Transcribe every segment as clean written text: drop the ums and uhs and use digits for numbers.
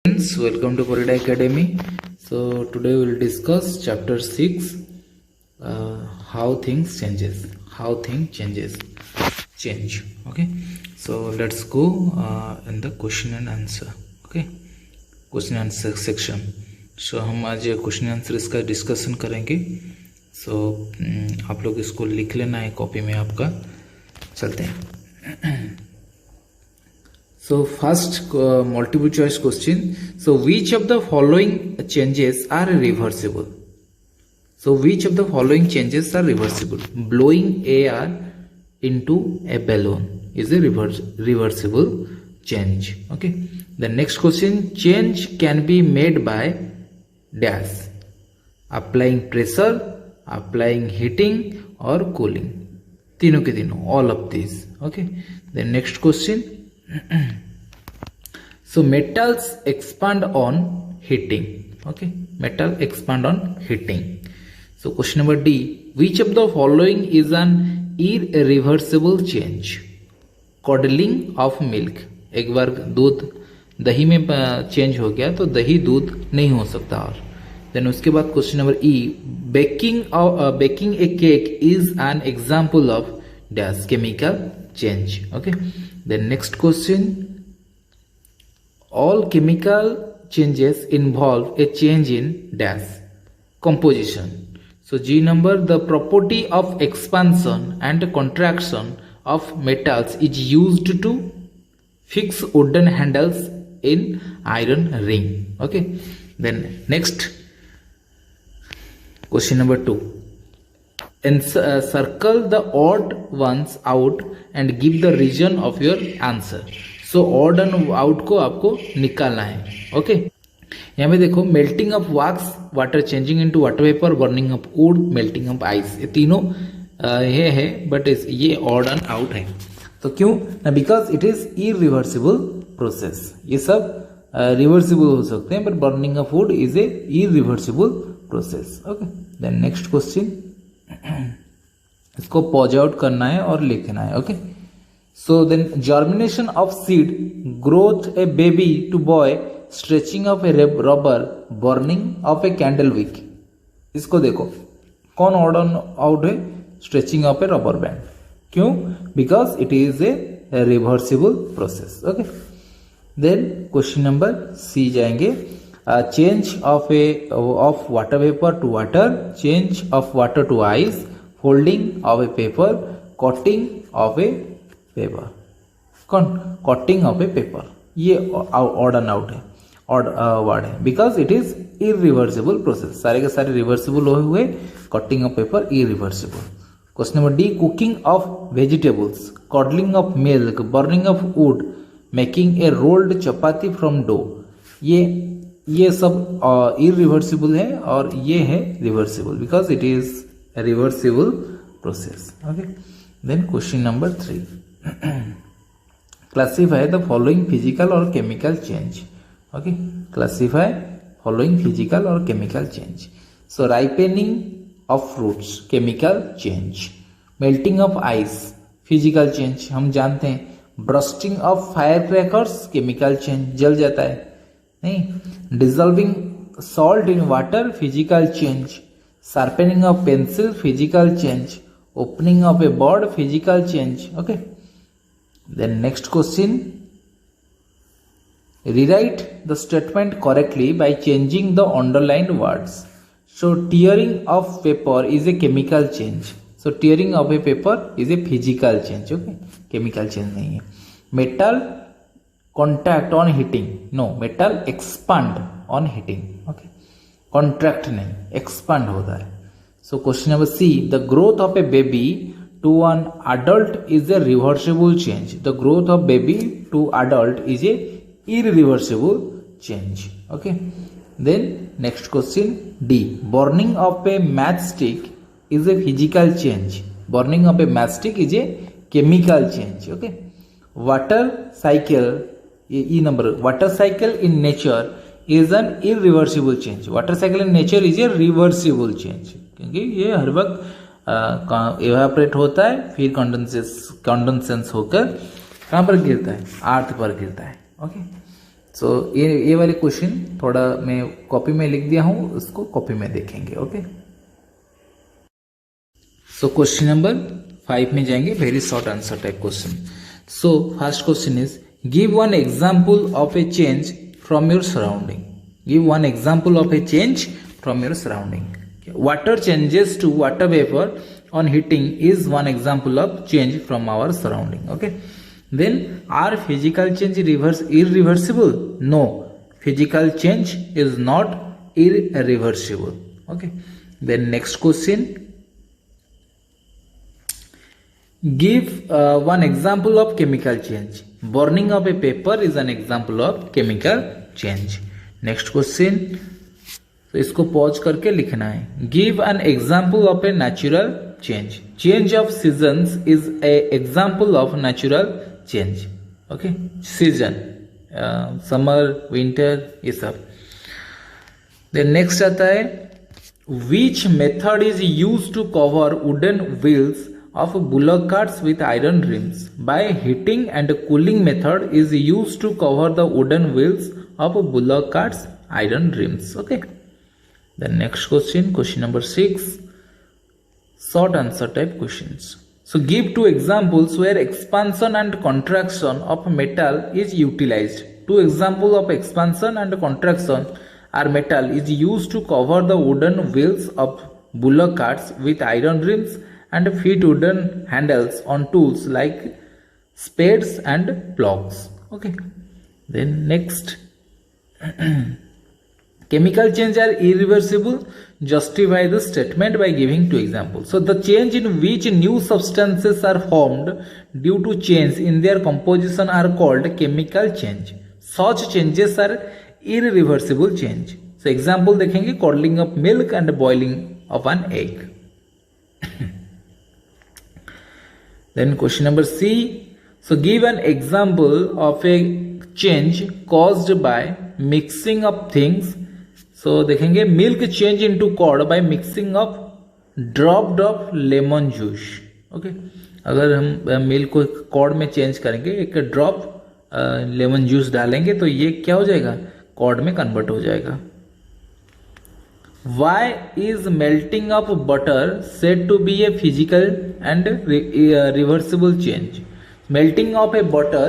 Friends, welcome to Corida Academy. So today we will discuss chapter 6, how things changes. Change. Okay, so let's go in the question and answer. Okay, question and answer section. So हम आज question answer इसका discussion करेंगे. सो आप लोग इसको लिख लेना है कॉपी में आपका. चलते हैं. So first multiple choice question. So which of the following changes are reversible? So which of the following changes are reversible? Blowing air into a balloon is a reversible change. Okay. The next question, change can be made by dash. Applying pressure, applying heating or cooling. तीनों के तीनों, all of these. Okay. The next question. So metals expand on heating. Okay, metal expand on heating. So question number D, which of the following is an irreversible change? Curdling of milk. एक बार दूध दही में change हो गया तो दही दूध नहीं हो सकता. और देन उसके बाद question number E, baking a cake is an example of dash chemical change. Okay. The next question, all chemical changes involve a change in dash composition. So G number, the property of expansion and contraction of metals is used to fix wooden handles in iron ring. Okay. Then next question number 2. Circle the odd ones out and give the region of your answer. So odd and out को आपको निकालना है. Okay, यहाँ पे देखो, melting of wax, water changing into water vapour, burning of would, melting of ice, ये तीनों ये है, बट ये ऑड एंड आउट है. तो क्यों ना? Because it is irreversible process. ये सब रिवर्सिबल हो सकते हैं, but burning of wood is a irreversible process. Okay. Then next question, इसको पॉज आउट करना है और लिखना है. Okay. So then germination of seed, growth a baby to boy, stretching of a rubber, burning of a candle wick. इसको देखो, कौन odd out है? Stretching of a rubber band. क्यों? Because it is a reversible process. Okay. Then question number C जाएंगे. Change of water vapour to water, change of water to ice, folding of a paper, cutting of a paper. कौन? Cutting of a paper. ये odd and out है, odd word है, because it is irreversible process. सारे के सारे reversible हुए. Cutting of paper irreversible. Question number D, cooking of vegetables, curdling of milk, burning of wood, making a rolled chapati from dough. ये सब irreversible है और ये है reversible, because it is a reversible process. Okay. Then question number 3. Classify the following physical or chemical change. Okay. Classify following physical or chemical change. So ripening of fruits, chemical change. Melting of ice, physical change. हम जानते हैं. Bursting of firecrackers, chemical change. जल जाता है नहीं. Dissolving salt in water, physical change. Sharpening of pencil, physical change. Opening of a bird, physical change. Okay. Then next question, rewrite the statement correctly by changing the underlined words. So tearing of paper is a chemical change. So tearing of a paper is a physical change. Okay. Chemical change नहीं है. Metal contact on heating. No, metal expand on heating. Okay. Contract नहीं, expand होता है. So question number C, the growth of a baby to an adult is a reversible change. The growth of baby to adult is a irreversible change. Okay. Then next question D, burning of a match stick is a physical change. Burning of a match stick is a chemical change. Okay. Water cycle, ये E number, water cycle in nature is an irreversible change. Water cycle in nature is a reversible change, क्योंकि ये हर वक्त evaporate होता है, फिर कंडेंसेंस होकर कहाँ पर गिरता है? अर्थ पर गिरता है. ओके. सो ये वाले क्वेश्चन थोड़ा मैं कॉपी में लिख दिया हूं, उसको कॉपी में देखेंगे। ओके, सो क्वेश्चन नंबर 5 में जाएंगे, very short answer type question. So first question is give one example of a change from your surrounding. Give one example of a change from your surrounding. Water changes to water vapour on heating is one example of change from our surrounding. Okay, then are physical change irreversible? No, physical change is not irreversible. Okay, then next question, give one example of chemical change. Burning of a paper is an example of chemical change. Next question, तो इसको pause करके लिखना है। Give an example of a natural change. Change of seasons is a example of natural change. Okay, season summer winter ये सब। Then next आता है which method is use to cover wooden wheels of bullock carts with iron rims. By heating and cooling method is used to cover the wooden wheels of bullock carts iron rims. Okay, the next question, question number 6, short answer type questions. So give two examples where expansion and contraction of metal is utilized. Two examples of expansion and contraction are metal is used to cover the wooden wheels of bullock carts with iron rims and fit wooden handles on tools like spades and plows. Okay, then next chemical change are irreversible. Justify the statement by giving two examples. So the change in which new substances are formed due to change in their composition are called chemical change. Such changes are irreversible change. So example देखेंगे, curdling of milk and boiling of an egg. Then question number C. So give an example of a change caused by mixing of things. So देखेंगे milk change into curd by mixing of dropped of lemon juice. Okay, अगर हम milk को curd में change करेंगे, एक drop lemon juice डालेंगे तो ये क्या हो जाएगा, कर्ड में कन्वर्ट हो जाएगा। Why is melting of butter said to be a physical and reversible change? Melting of a butter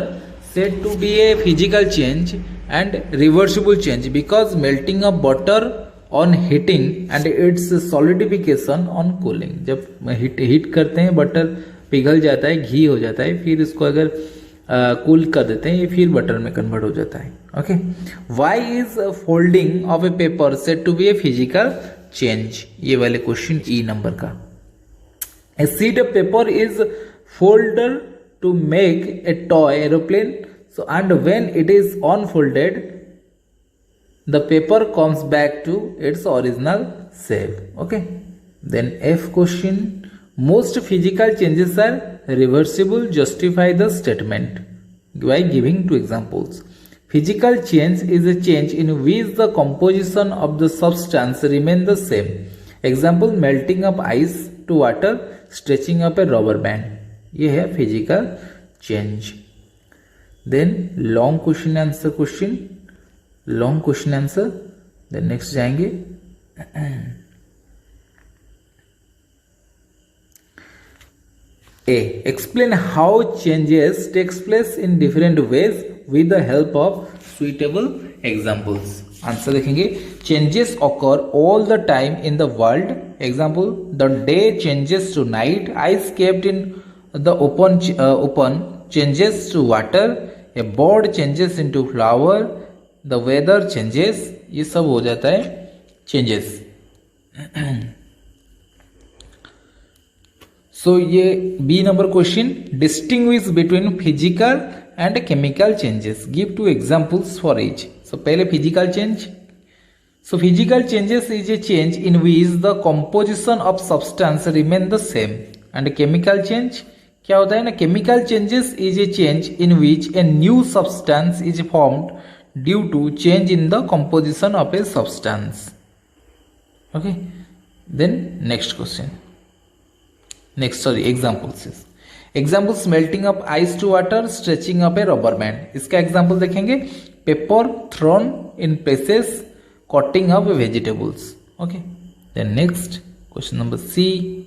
said to be a physical change and reversible change because melting of butter on heating and its solidification on cooling. जब heat करते हैं butter पिघल जाता है, घी हो जाता है, फिर इसको अगर कूल कर देते हैं ये फिर बटर में कन्वर्ट हो जाता है। Okay, why is folding of a paper said to be a physical change? ये वाले क्वेश्चन ई नंबर का। A sheet of paper is folder to make a toy aeroplane, so and when it is unfolded the paper comes back to its original shape. Okay, then F question, most physical changes are reversible. Justify the statement by giving two examples. Physical change is a change in which the composition of the substance remain the same. Example, melting of ice to water, stretching of a rubber band. ये है physical change. Then long question answer question, long question answer. Then next जाएंगे A. Explain how changes takes place in different ways with the help of suitable examples. Answer देखेंगे, changes occur all the time in the world. Example, the day changes to night, ice kept in the open changes to water, a bird changes into flower, the weather changes. ये सब हो जाता है changes. So ये B number question, distinguish between physical and chemical changes, give two examples for each. So पहले physical change. So physical changes is a change in which the composition of substance remain the same, and chemical change क्या होता है ना, chemical changes is a change in which a new substance is formed due to change in the composition of a substance. Okay, then next question, next sorry examples. Examples, melting of ice to water, stretching of a rubber band. इसका example देखेंगे, paper thrown in places, cutting of vegetables. Okay, then next question number C.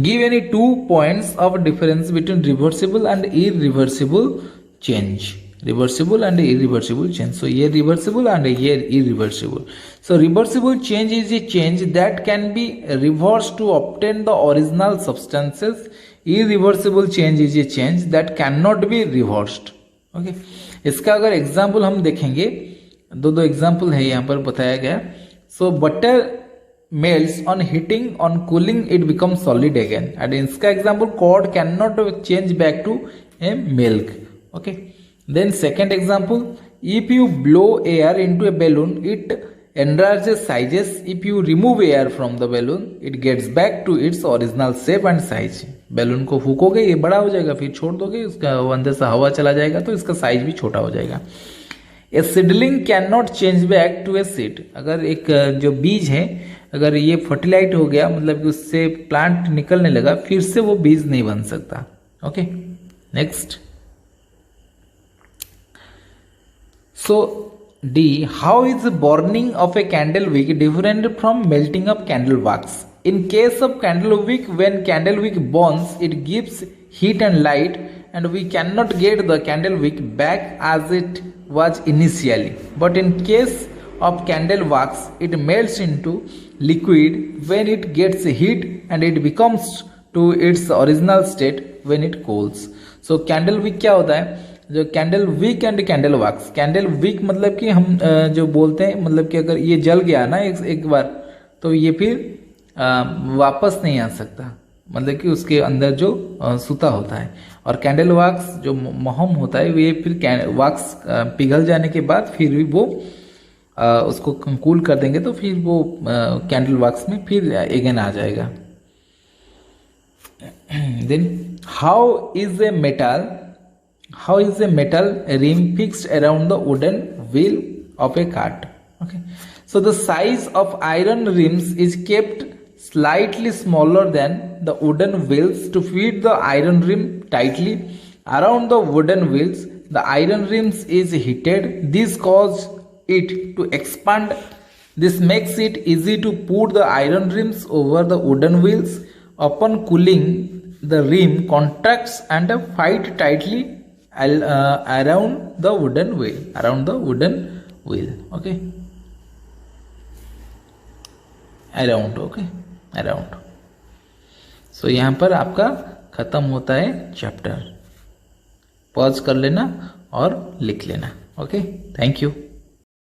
Give any 2 points of difference between reversible and irreversible change. Reversible and irreversible change. So ये reversible and ये irreversible. So reversible change is a change that can be reversed to obtain the original substances. Irreversible change is a change that cannot be reversed. Okay. इसका अगर example हम देखेंगे, दो example है यहाँ पर बताया गया. So butter melts on heating, on cooling it becomes solid again. And इसका example curd cannot change back to a milk. Okay. Then second example, if you blow air into a balloon, it enlarges sizes. If you remove air from the balloon, it gets back to its original shape and size. Balloon को फूकोगे ये बड़ा हो जाएगा, फिर छोड़ दोगे उसका अंदर से हवा चला जाएगा तो इसका साइज भी छोटा हो जाएगा. A seedling cannot change back to a seed. अगर एक जो बीज है अगर ये फर्टिलाइज हो गया मतलब कि उससे प्लांट निकलने लगा फिर से वो बीज नहीं बन सकता. Okay, next. So D, how is burning of a candle wick different from melting of candle wax? In case of candle wick, when candle wick burns, it gives heat and light, and we cannot get the candle wick back as it was initially. But in case of candle wax, it melts into liquid when it gets heat, and it becomes to its original state when it cools. So candle wick क्या होता है? जो candle wick and candle wax. Candle wick मतलब कि हम जो बोलते हैं मतलब कि अगर ये जल गया ना एक बार तो ये फिर वापस नहीं आ सकता, मतलब कि उसके अंदर जो सूता होता है. और कैंडल वैक्स जो मोहम होता है ये फिर वैक्स पिघल जाने के बाद फिर भी वो उसको कूल कर देंगे तो फिर वो कैंडल वैक्स में फिर अगेन आ जाएगा. Then how is a metal rim fixed around the wooden wheel of a cart? Okay, so the size of iron rims is kept slightly smaller than the wooden wheels to fit the iron rim tightly around the wooden wheels. The iron rims is heated. This causes it to expand. This makes it easy to put the iron rims over the wooden wheels. Upon cooling, the rim contracts and fight tightly around the wooden wheel. Okay, around. So यहाँ पर आपका खत्म होता है chapter. Pause कर लेना और लिख लेना. Okay, thank you.